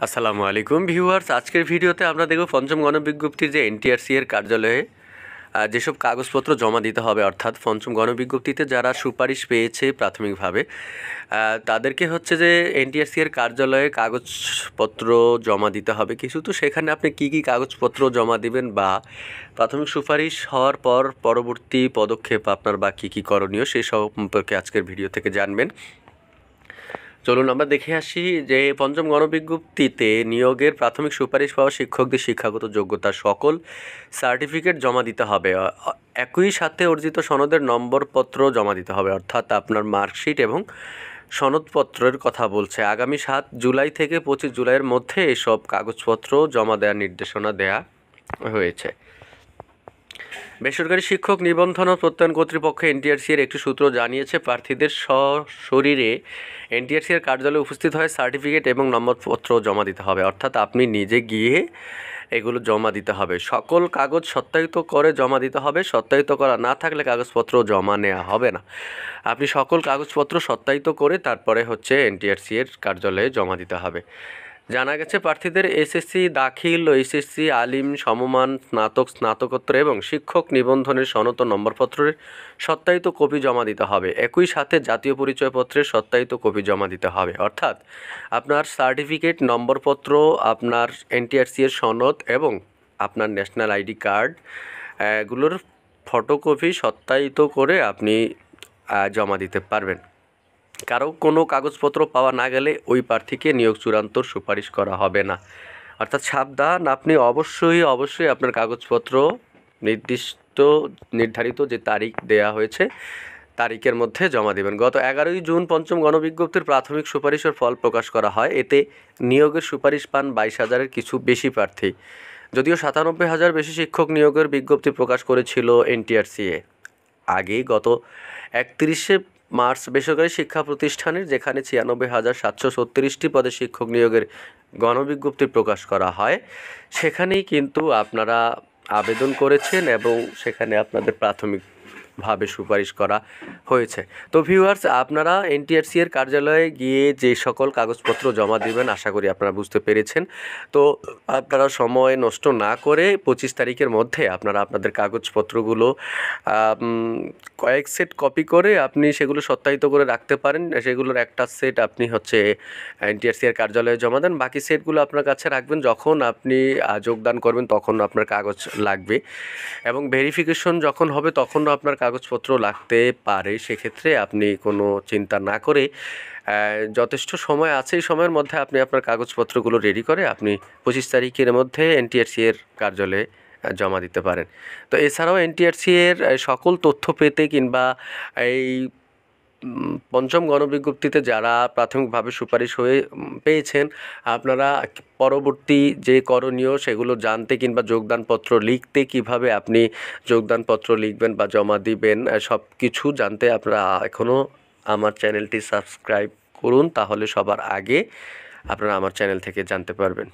আসসালামু আলাইকুম ভিউয়ার্স, আজকের ভিডিওতে আমরা দেখব পঞ্চম গণবিজ্ঞপ্তির যে এনটিআরসি এর কার্যালয়ে যেসব কাগজপত্র জমা দিতে হবে, অর্থাৎ পঞ্চম গণবিজ্ঞপ্তিতে যারা সুপারিশ পেয়েছে প্রাথমিকভাবে তাদেরকে হচ্ছে যে এনটিআরসি এর কার্যালয়ে কাগজপত্র জমা দিতে হবে কিছু। তো সেখানে আপনি কি কি কাগজপত্র জমা দিবেন বা প্রাথমিক সুপারিশ হওয়ার পর পরবর্তী পদক্ষেপ আপনার বা কী কী করণীয় সেই সম্পর্কে আজকের ভিডিও থেকে জানবেন। চলুন আমরা দেখে আসি যে পঞ্চম গণবিজ্ঞপ্তিতে নিয়োগের প্রাথমিক সুপারিশ পাওয়া শিক্ষকদের শিক্ষাগত যোগ্যতা সকল সার্টিফিকেট জমা দিতে হবে। একই সাথে অর্জিত সনদের নম্বরপত্র জমা দিতে হবে, অর্থাৎ আপনার মার্কশিট এবং সনদপত্রের কথা বলছে। আগামী 7 জুলাই থেকে 25 জুলাইয়ের মধ্যে এসব কাগজপত্র জমা দেওয়ার নির্দেশনা দেয়া হয়েছে। বেসরকারি শিক্ষক নিবন্ধন ও প্রত্যয়ন কর্তৃপক্ষ এনটিআরসি এর একটি সূত্র জানিয়েছে, প্রার্থীদের সশরীরে এনটিআরসি এর কার্যালয়ে উপস্থিত হয়ে সার্টিফিকেট এবং নম্বরপত্র জমা দিতে হবে, অর্থাৎ আপনি নিজে গিয়ে এগুলো জমা দিতে হবে। সকল কাগজ সত্যায়িত করে জমা দিতে হবে। সত্যায়িত করা না থাকলে কাগজপত্র জমা নেওয়া হবে না। আপনি সকল কাগজপত্র সত্যায়িত করে তারপরে হচ্ছে এনটিআরসি এর কার্যালয়ে জমা দিতে হবে। জানা গেছে, প্রার্থীদের এসএসসি দাখিল ও এসএসসি আলিম সমমান স্নাতকোত্তর এবং শিক্ষক নিবন্ধনের সনদ ও নম্বরপত্রের সত্যায়িত কপি জমা দিতে হবে। একই সাথে জাতীয় পরিচয়পত্রের সত্যায়িত কপি জমা দিতে হবে, অর্থাৎ আপনার সার্টিফিকেট, নম্বরপত্র, আপনার এনটিআরসি এর সনদ এবং আপনার ন্যাশনাল আইডি কার্ড এগুলোর ফটোকপি সত্যায়িত করে আপনি জমা দিতে পারবেন। কারো কোনো কাগজপত্র পাওয়া না গেলে ওই প্রার্থীকে নিয়োগ চূড়ান্তর সুপারিশ করা হবে না। অর্থাৎ সাবধান, আপনি অবশ্যই আপনার কাগজপত্র নির্ধারিত যে তারিখ দেয়া হয়েছে তারিখের মধ্যে জমা দেবেন। গত 11ই জুন পঞ্চম গণবিজ্ঞপ্তির প্রাথমিক সুপারিশের ফল প্রকাশ করা হয়। এতে নিয়োগের সুপারিশ পান 22,000-এর কিছু বেশি প্রার্থী। যদিও 97,000 বেশি শিক্ষক নিয়োগের বিজ্ঞপ্তি প্রকাশ করেছিল এনটিআরসিএ আগে। গত 31শে মার্চ বেসরকারি শিক্ষা প্রতিষ্ঠানের যেখানে 96,736টি পদে শিক্ষক নিয়োগের গণবিজ্ঞপ্তি প্রকাশ করা হয়, সেখানেই কিন্তু আপনারা আবেদন করেছেন এবং সেখানে আপনাদের প্রাথমিকভাবে সুপারিশ করা হয়েছে। তো ভিউয়ার্স, আপনারা এনটিআরসি এর কার্যালয়ে গিয়ে যে সকল কাগজপত্র জমা দিবেন আশা করি আপনারা বুঝতে পেরেছেন। তো আপনারা সময় নষ্ট না করে 25 তারিখের মধ্যে আপনারা আপনাদের কাগজপত্রগুলো কয়েক সেট কপি করে আপনি সেগুলো সত্যায়িত করে রাখতে পারেন। সেগুলোর একটা সেট আপনি হচ্ছে এনটিআরসি এর কার্যালয়ে জমা দেন, বাকি সেটগুলো আপনার কাছে রাখবেন। যখন আপনি যোগদান করবেন তখন আপনার কাগজ লাগবে এবং ভেরিফিকেশন যখন হবে তখনও আপনার কাগজপত্র লাগতে পারে। সেক্ষেত্রে আপনি কোনো চিন্তা না করে যথেষ্ট সময় আছে, এই সময়ের মধ্যে আপনি আপনার কাগজপত্রগুলো রেডি করে আপনি 25 তারিখের মধ্যে এনটিআরসি এর কার্যালয়ে জমা দিতে পারেন। তো এছাড়াও এনটিআরসি এর সকল তথ্য পেতে কিংবা এই পঞ্চম গণবিজ্ঞপ্তিতে যারা প্রাথমিকভাবে সুপারিশ হয়ে পেয়েছেন, আপনারা পরবর্তী যে করণীয় সেগুলো জানতে কিংবা যোগদানপত্র লিখতে কিভাবে আপনি যোগদানপত্র লিখবেন বা জমা দিবেন সব কিছু জানতে আপনারা এখনও আমার চ্যানেলটি সাবস্ক্রাইব করুন, তাহলে সবার আগে আপনারা আমার চ্যানেল থেকে জানতে পারবেন।